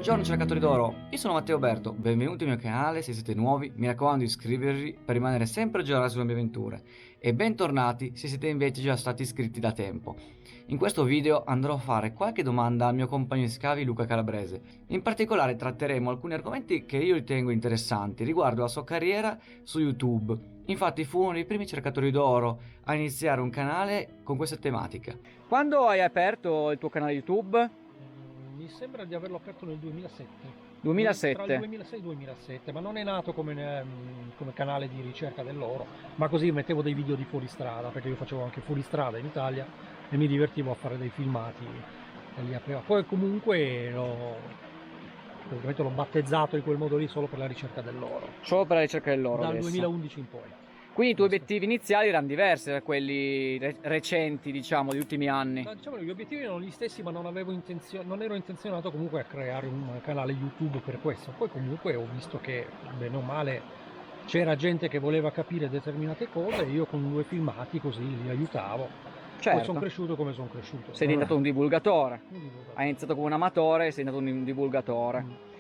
Buongiorno cercatori d'oro, io sono Matteo Berto, benvenuti al mio canale. Se siete nuovi mi raccomando di iscrivervi per rimanere sempre aggiornati sulle mie avventure e bentornati se siete invece già stati iscritti da tempo. In questo video andrò a fare qualche domanda al mio compagno di scavi Luca Calabrese. In particolare tratteremo alcuni argomenti che io ritengo interessanti riguardo la sua carriera su YouTube. Infatti fu uno dei primi cercatori d'oro a iniziare un canale con questa tematica. Quando hai aperto il tuo canale YouTube? Mi sembra di averlo aperto nel 2007. 2007? Tra il 2006 e il 2007, ma non è nato come canale di ricerca dell'oro, ma così mettevo dei video di fuoristrada, perché io facevo anche fuoristrada in Italia e mi divertivo a fare dei filmati e li aprivo. Poi comunque l'ho battezzato in quel modo lì solo per la ricerca dell'oro. Solo per la ricerca dell'oro Dal adesso. 2011 in poi. Quindi i tuoi obiettivi iniziali erano diversi da quelli recenti, diciamo, degli ultimi anni. No, diciamo, gli obiettivi erano gli stessi, ma non ero intenzionato comunque a creare un canale YouTube per questo. Poi comunque ho visto che, bene o male, c'era gente che voleva capire determinate cose e io con 2 filmati così li aiutavo. Certo. Poi sono cresciuto come sono cresciuto. Sei diventato un divulgatore. Un divulgatore. Hai iniziato come un amatore e sei diventato un divulgatore.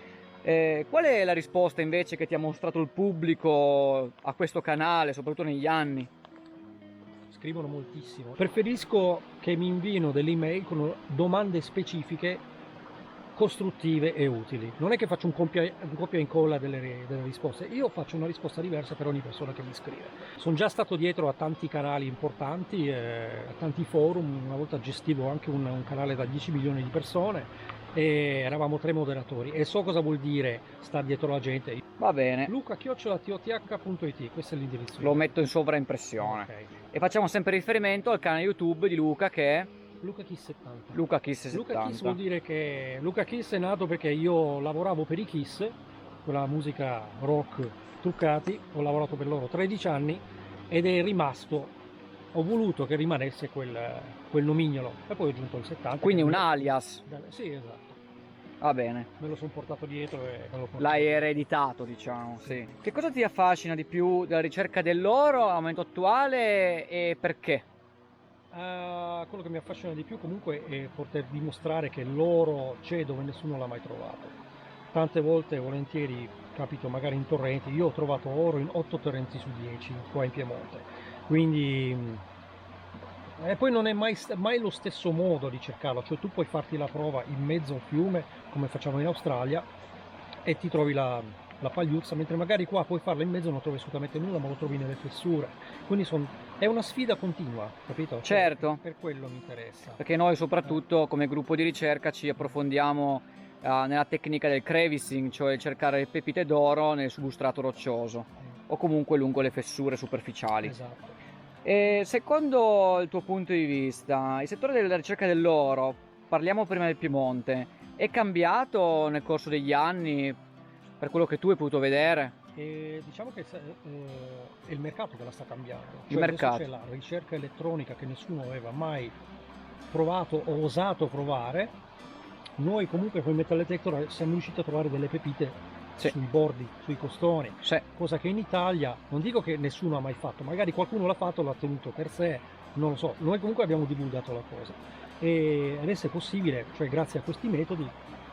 Qual è la risposta invece che ti ha mostrato il pubblico a questo canale, soprattutto negli anni? Scrivono moltissimo. Preferisco che mi inviino delle email con domande specifiche, costruttive e utili. Non è che faccio un copia e incolla delle risposte, io faccio una risposta diversa per ogni persona che mi scrive. Sono già stato dietro a tanti canali importanti, a tanti forum. Una volta gestivo anche un canale da 10 milioni di persone e eravamo 3 moderatori e so cosa vuol dire stare dietro la gente. Va bene. Luca@toth.it, questo è l'indirizzo. Lo metto in sovraimpressione. Okay. E facciamo sempre riferimento al canale YouTube di Luca che è LucaKiss70. LucaKiss70. LucaKiss vuol dire che LucaKiss è nato perché io lavoravo per i Kiss, quella musica rock truccati, ho lavorato per loro 13 anni ed è rimasto, ho voluto che rimanesse quel nomignolo e poi ho aggiunto il 70. Quindi un alias. Sì, esatto. Va bene. Me lo sono portato dietro e me lo porto. L'hai ereditato, diciamo, sì. Che cosa ti affascina di più della ricerca dell'oro al momento attuale e perché? Quello che mi affascina di più comunque è poter dimostrare che l'oro c'è dove nessuno l'ha mai trovato. Tante volte, volentieri, capito, magari in torrenti, io ho trovato oro in 8 torrenti su 10 qua in Piemonte, quindi e poi non è mai lo stesso modo di cercarlo, cioè tu puoi farti la prova in mezzo a un fiume come facciamo in Australia e ti trovi la pagliuzza, mentre magari qua puoi farla in mezzo e non trovi assolutamente nulla, ma lo trovi nelle fessure. Quindi è una sfida continua, capito? Certo. Per quello mi interessa. Perché noi soprattutto come gruppo di ricerca ci approfondiamo nella tecnica del crevicing, cioè cercare le pepite d'oro nel substrato roccioso o comunque lungo le fessure superficiali. Esatto. E secondo il tuo punto di vista, il settore della ricerca dell'oro, parliamo prima del Piemonte, è cambiato nel corso degli anni per quello che tu hai potuto vedere? Diciamo che è il mercato che la sta cambiando. Il mercato. C'è la ricerca elettronica che nessuno aveva mai provato o osato provare. Noi comunque con il metal detector siamo riusciti a trovare delle pepite sui bordi, sui costoni, cosa che in Italia non dico che nessuno ha mai fatto, magari qualcuno l'ha fatto, l'ha tenuto per sé, non lo so. Noi comunque abbiamo divulgato la cosa e adesso è possibile, cioè grazie a questi metodi,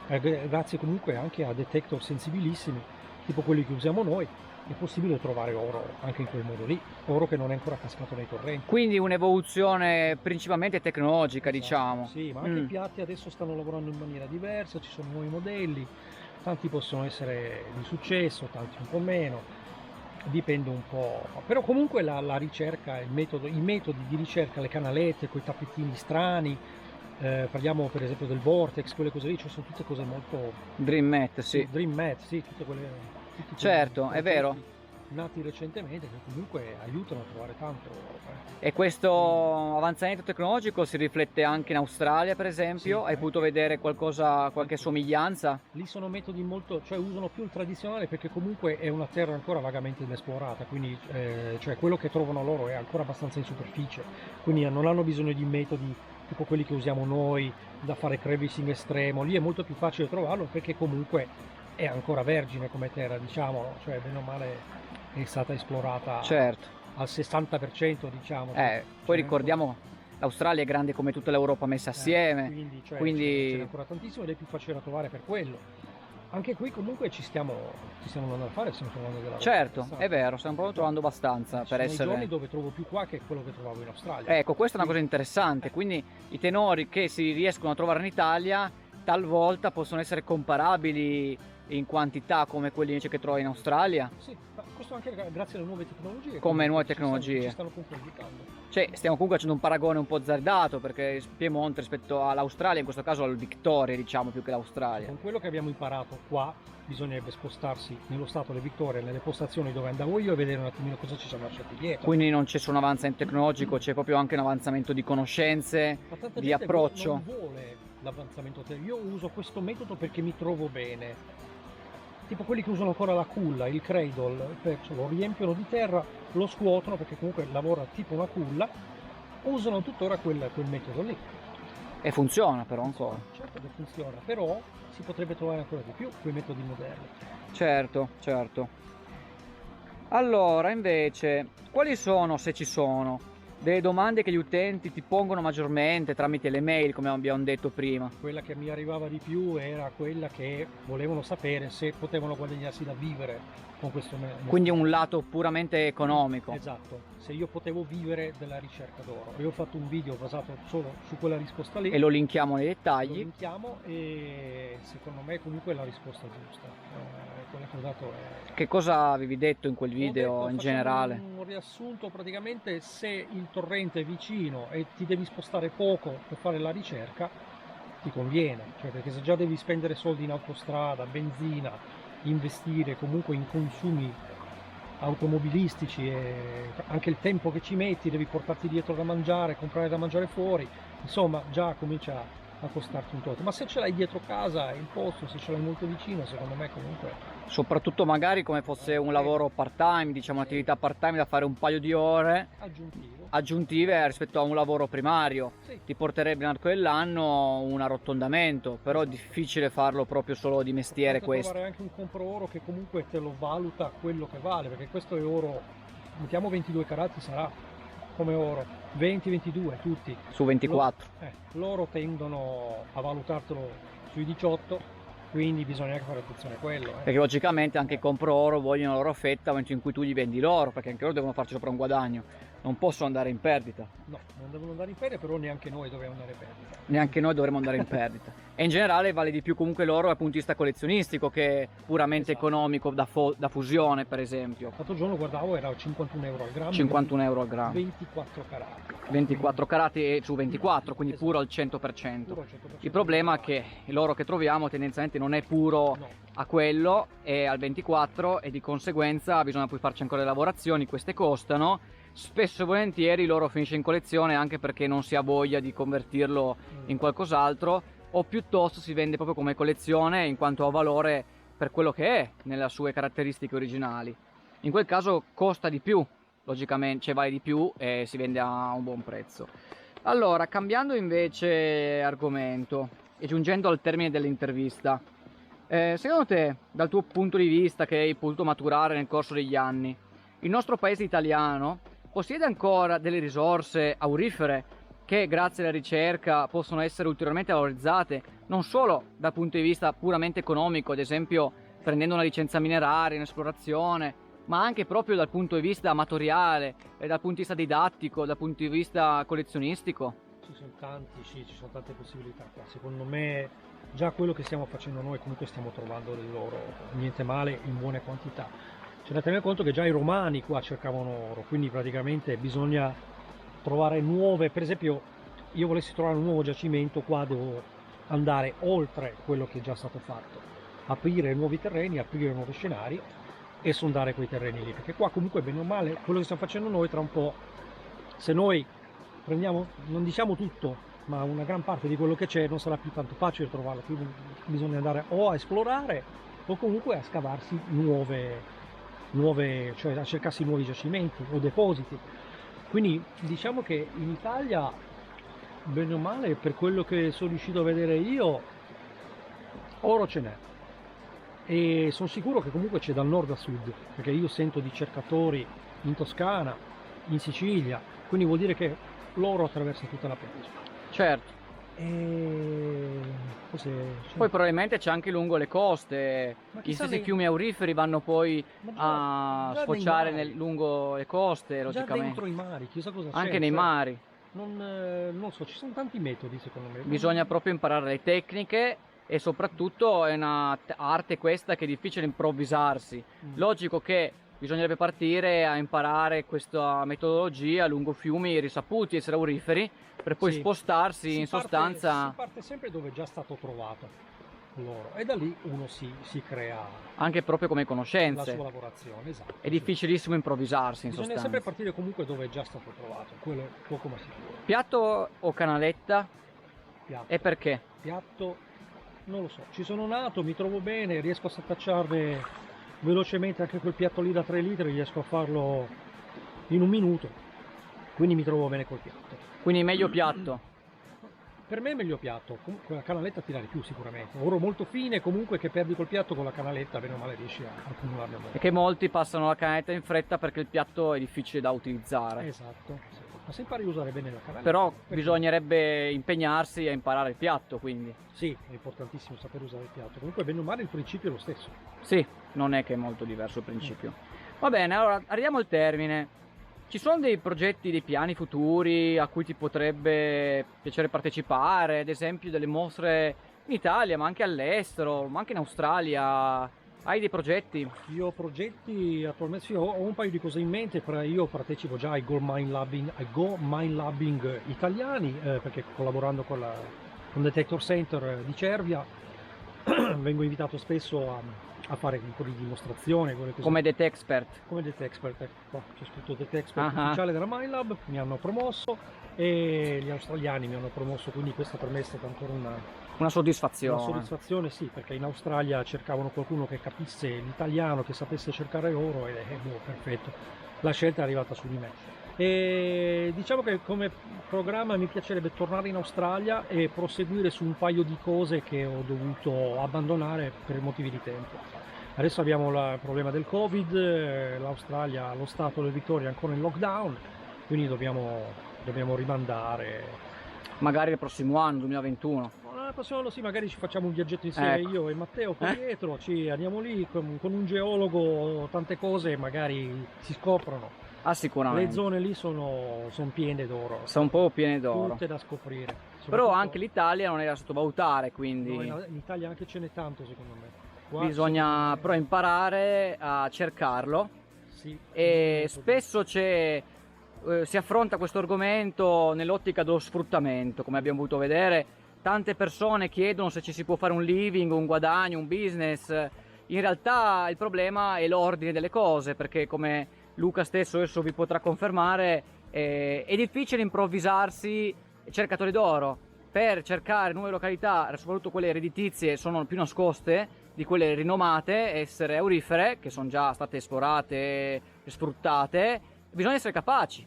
grazie comunque anche a detector sensibilissimi tipo quelli che usiamo noi, è possibile trovare oro anche in quel modo lì, oro che non è ancora cascato nei torrenti. Quindi un'evoluzione principalmente tecnologica, esatto, diciamo. Sì, ma anche i piatti adesso stanno lavorando in maniera diversa, ci sono nuovi modelli, tanti possono essere di successo, tanti un po' meno, dipende un po', però comunque la ricerca, i metodi di ricerca, le canalette con i tappetini strani, parliamo per esempio del Vortex, quelle cose lì, cioè sono tutte cose molto... DreamMat, sì. DreamMat, sì, tutte quelle... Certo, è vero. Nati recentemente che comunque aiutano a trovare tanto. E questo avanzamento tecnologico si riflette anche in Australia, per esempio? Hai potuto vedere qualche somiglianza? Lì sono metodi molto, cioè usano più il tradizionale perché comunque è una terra ancora vagamente inesplorata, quindi cioè quello che trovano loro è ancora abbastanza in superficie, quindi non hanno bisogno di metodi tipo quelli che usiamo noi da fare crevicing estremo. Lì è molto più facile trovarlo perché comunque è ancora vergine come terra, diciamo, cioè bene o male è stata esplorata, certo, al 60%, diciamo. Poi ricordiamo l'Australia è grande come tutta l'Europa messa assieme, quindi ce n'è ancora tantissimo ed è più facile da trovare per quello. Anche qui comunque ci stiamo andando a fare, stiamo trovando della roba Certo, interessante. è vero, stiamo proprio trovando abbastanza Ci per sono i giorni essere... dove trovo più qua che quello che trovavo in Australia. Ecco, questa è una cosa interessante, quindi i tenori che si riescono a trovare in Italia talvolta possono essere comparabili in quantità come quelli invece che trovi in Australia. Sì, ma questo anche grazie alle nuove tecnologie. Come nuove ci tecnologie. stanno comunque aiutando. Cioè, stiamo comunque facendo un paragone un po' azzardato perché il Piemonte rispetto all'Australia, in questo caso al Victoria, diciamo, più che l'Australia. Con quello che abbiamo imparato qua, bisognerebbe spostarsi nello stato delle Victorie, nelle postazioni dove andavo io e vedere un attimino cosa ci siamo lasciati dietro. Quindi non c'è solo un avanzamento tecnologico, c'è proprio anche un avanzamento di conoscenze, Ma tanta di gente approccio. non vuole l'avanzamento tecnologico. Io uso questo metodo perché mi trovo bene. Tipo quelli che usano ancora la culla, il cradle, lo riempiono di terra, lo scuotono perché comunque lavora tipo una culla, usano tuttora quel metodo lì. E funziona però ancora. Certo che funziona, però si potrebbe trovare ancora di più quei metodi moderni. Certo, certo. Allora, invece, quali sono, se ci sono, delle domande che gli utenti ti pongono maggiormente tramite le mail, come abbiamo detto prima? Quella che mi arrivava di più era quella che volevano sapere se potevano guadagnarsi da vivere con questo metodo. Quindi un lato puramente economico. Esatto, se io potevo vivere della ricerca d'oro. Io ho fatto un video basato solo su quella risposta lì. E lo linkiamo nei Lo dettagli. linkiamo e secondo me comunque è la risposta giusta. Quella che ho dato è... Che cosa avevi detto in quel video Ho detto, in facciamo generale? un riassunto, praticamente se il torrente è vicino e ti devi spostare poco per fare la ricerca, ti conviene, cioè perché se già devi spendere soldi in autostrada, benzina, investire comunque in consumi automobilistici e anche il tempo che ci metti, devi portarti dietro da mangiare, comprare da mangiare fuori, insomma già comincia a costarti un tot. Ma se ce l'hai dietro casa, il posto, se ce l'hai molto vicino, secondo me comunque... Soprattutto magari come fosse un lavoro part-time, diciamo un'attività part-time da fare un paio di ore aggiuntive rispetto a un lavoro primario. Sì. Ti porterebbe nell'arco dell'anno un arrotondamento, però è difficile farlo proprio solo di mestiere questo. Trovare anche un compro oro che comunque te lo valuta quello che vale, perché questo è oro, mettiamo 22 carati, sarà come oro 20-22 tutti su 24. Loro tendono a valutartelo sui 18, quindi bisogna anche fare attenzione a quello. Perché logicamente anche i compro oro vogliono la loro fetta nel momento in cui tu gli vendi l'oro, perché anche loro devono farci sopra un guadagno, non possono andare in perdita. No, non devono andare in perdita, però neanche noi dobbiamo andare in perdita. Neanche noi dovremmo andare in perdita. E in generale vale di più comunque l'oro dal punto di vista collezionistico che puramente economico da fusione, per esempio. L'altro giorno guardavo, era 51 euro al grammo. 51 euro al grammo. 24 carati. 24 carati su 24, quindi puro al 100%. Puro al 100%. Il problema è che l'oro che troviamo tendenzialmente non è puro a quello, è al 24 e di conseguenza bisogna poi farci ancora le lavorazioni, queste costano. Spesso e volentieri l'oro finisce in collezione anche perché non si ha voglia di convertirlo in qualcos'altro, o piuttosto si vende proprio come collezione in quanto ha valore per quello che è nelle sue caratteristiche originali. In quel caso costa di più, logicamente, cioè vale di più e si vende a un buon prezzo. Allora, cambiando invece argomento e giungendo al termine dell'intervista, secondo te, dal tuo punto di vista che hai potuto maturare nel corso degli anni, il nostro paese italiano possiede ancora delle risorse aurifere che grazie alla ricerca possono essere ulteriormente valorizzate, non solo dal punto di vista puramente economico, ad esempio prendendo una licenza mineraria in esplorazione, ma anche proprio dal punto di vista amatoriale, dal punto di vista didattico, dal punto di vista collezionistico? Ci sono tante possibilità qua. Secondo me già quello che stiamo facendo noi, comunque stiamo trovando dell'oro, niente male, in buone quantità. C'è da tenere conto che già i romani qua cercavano oro, quindi praticamente bisogna trovare nuove, per esempio io volessi trovare un nuovo giacimento qua, devo andare oltre quello che è già stato fatto, aprire nuovi terreni, aprire nuovi scenari e sondare quei terreni lì, perché qua comunque bene o male quello che stiamo facendo noi, tra un po', se noi prendiamo, non diciamo tutto, ma una gran parte di quello che c'è, non sarà più tanto facile trovarlo, quindi bisogna andare o a esplorare o comunque a scavarsi nuove, cioè a cercarsi nuovi giacimenti o depositi. Quindi diciamo che in Italia, bene o male, per quello che sono riuscito a vedere io, oro ce n'è. E sono sicuro che comunque c'è dal nord a sud, perché io sento di cercatori in Toscana, in Sicilia, quindi vuol dire che l'oro attraversa tutta la penisola. Certo. E Forse c'è- Poi probabilmente c'è anche lungo le coste, Ma gli chissà stessi fiumi auriferi vanno poi ma a già nei sfociare mari, lungo le coste, già logicamente. dentro i mari, chissà cosa Anche c'è, nei cioè, mari. non so, ci sono tanti metodi secondo me. Bisogna proprio imparare le tecniche e soprattutto è una arte questa che è difficile improvvisarsi. Mm. Logico che bisognerebbe partire a imparare questa metodologia lungo fiumi risaputi, essere auriferi, per poi Sì. spostarsi Si in parte- sostanza. si parte sempre dove è già stato trovato l'oro e da lì uno si crea Anche proprio come la conoscenze. sua lavorazione, esatto. È difficilissimo improvvisarsi in Bisogna sostanza. sempre partire comunque dove è già stato trovato, quello è poco ma sicuro. Piatto o canaletta? Piatto, E perché? piatto, non lo so, ci sono nato, mi trovo bene, riesco a saccacciarne velocemente anche quel piatto lì da 3 litri, riesco a farlo in un minuto, quindi mi trovo bene col piatto. Quindi meglio piatto. Per me è meglio piatto, comunque la canaletta tira di più sicuramente. Oro molto fine, comunque che perdi col piatto con la canaletta, bene o male riesci a accumularne molto. Perché molti passano la canaletta in fretta perché il piatto è difficile da utilizzare. Esatto, sì. Ma se impari a usare bene la canaletta. Però perché- bisognerebbe impegnarsi a imparare il piatto, quindi. Sì, è importantissimo saper usare il piatto. Comunque bene o male il principio è lo stesso. Sì, non è che è molto diverso il principio. Va bene, allora arriviamo al termine. Ci sono dei progetti, dei piani futuri a cui ti potrebbe piacere partecipare, ad esempio delle mostre in Italia, ma anche all'estero, ma anche in Australia? Hai dei progetti? Io ho progetti attualmente, sì, ho un paio di cose in mente, io partecipo già ai Gold Mine Labbing italiani, perché collaborando con Detector Center di Cervia vengo invitato spesso a fare un po' di dimostrazione, quelle cose. Come Detexpert? Come Detexpert, ecco qua c'è scritto Detexpert Ah. ufficiale della Minelab, mi hanno promosso e gli australiani mi hanno promosso, quindi questo per me è stata ancora Una soddisfazione. una soddisfazione, sì, perché in Australia cercavano qualcuno che capisse l'italiano, che sapesse cercare oro e perfetto, la scelta è arrivata su di me. E diciamo che come programma mi piacerebbe tornare in Australia e proseguire su un paio di cose che ho dovuto abbandonare per motivi di tempo. Adesso abbiamo il problema del Covid, l'Australia, lo Stato del Victoria è ancora in lockdown, quindi dobbiamo rimandare. Magari il prossimo anno, 2021. L'anno prossimo sì, magari ci facciamo un viaggetto insieme, Ecco. io e Matteo qua dietro, ci andiamo lì con un geologo, tante cose magari si scoprono. Ah, sicuramente. Le zone lì sono piene d'oro, Sono un po' piene d'oro. tutte da scoprire. Però Soprattutto- anche l'Italia non è da sottovalutare, quindi no, in Italia anche ce n'è tanto secondo me. Qua bisogna secondo me- però imparare a cercarlo. sì, E molto spesso si affronta questo argomento nell'ottica dello sfruttamento, come abbiamo potuto vedere. Tante persone chiedono se ci si può fare un living, un guadagno, un business. In realtà il problema è l'ordine delle cose, perché come Luca stesso adesso vi potrà confermare, è difficile improvvisarsi cercatori d'oro. Per cercare nuove località, soprattutto quelle redditizie, sono più nascoste di quelle rinomate, essere aurifere, che sono già state esplorate e sfruttate. Bisogna essere capaci.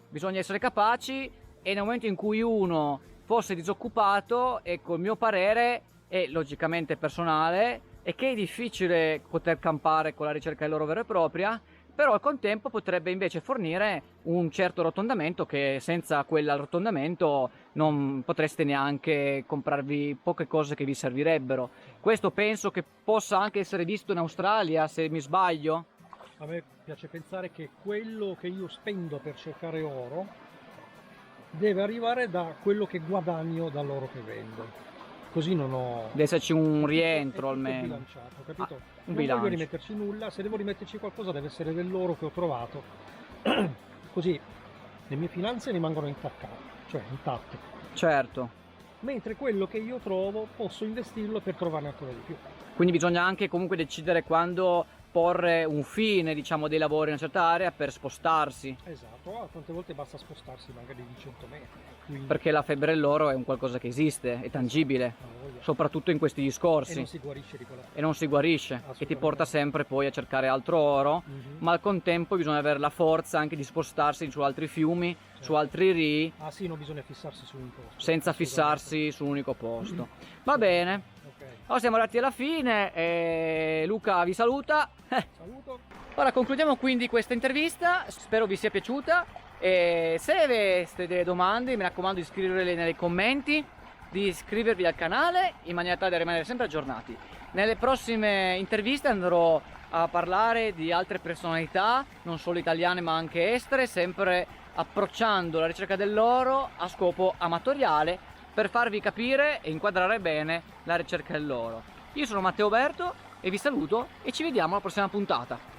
Bisogna essere capaci e nel momento in cui uno fosse disoccupato, ecco, il mio parere è logicamente personale, è che è difficile poter campare con la ricerca dell'oro vera e propria, però al contempo potrebbe invece fornire un certo arrotondamento che senza quell'arrotondamento non potreste neanche comprarvi poche cose che vi servirebbero. Questo penso che possa anche essere visto in Australia, se mi sbaglio. A me piace pensare che quello che io spendo per cercare oro deve arrivare da quello che guadagno dall'oro che vendo. Così non ho... Deve esserci un è rientro tutto almeno. bilanciato, capito? Un Non bilancio. voglio rimetterci nulla, se devo rimetterci qualcosa deve essere dell'oro che ho trovato. Così le mie finanze rimangono intatte. Certo. Mentre quello che io trovo posso investirlo per trovarne ancora di più. Quindi bisogna anche comunque decidere quando porre un fine, diciamo, dei lavori in una certa area per spostarsi, Esatto, tante volte basta spostarsi magari di 100 metri. Quindi, perché la febbre dell'oro è un qualcosa che esiste, è tangibile, ha voglia. soprattutto in questi E discorsi, non si guarisce di quella e non si guarisce, e ti Assolutamente. porta sempre poi a cercare altro oro, Mhm. ma al contempo bisogna avere la forza anche di spostarsi su altri fiumi, su altri rii, Ah sì, non bisogna fissarsi su un posto. senza Assolutamente. fissarsi su un unico posto. Va bene, Ok, ora siamo arrivati alla fine e Luca vi saluta. saluto. Ora concludiamo quindi questa intervista, spero vi sia piaciuta e se aveste delle domande mi raccomando di scriverle nei commenti di iscrivervi al canale in maniera tale da rimanere sempre aggiornati. Nelle prossime interviste andrò a parlare di altre personalità, non solo italiane ma anche estere, sempre approcciando la ricerca dell'oro a scopo amatoriale per farvi capire e inquadrare bene la ricerca dell'oro. Io sono Matteo Berto e vi saluto e ci vediamo alla prossima puntata.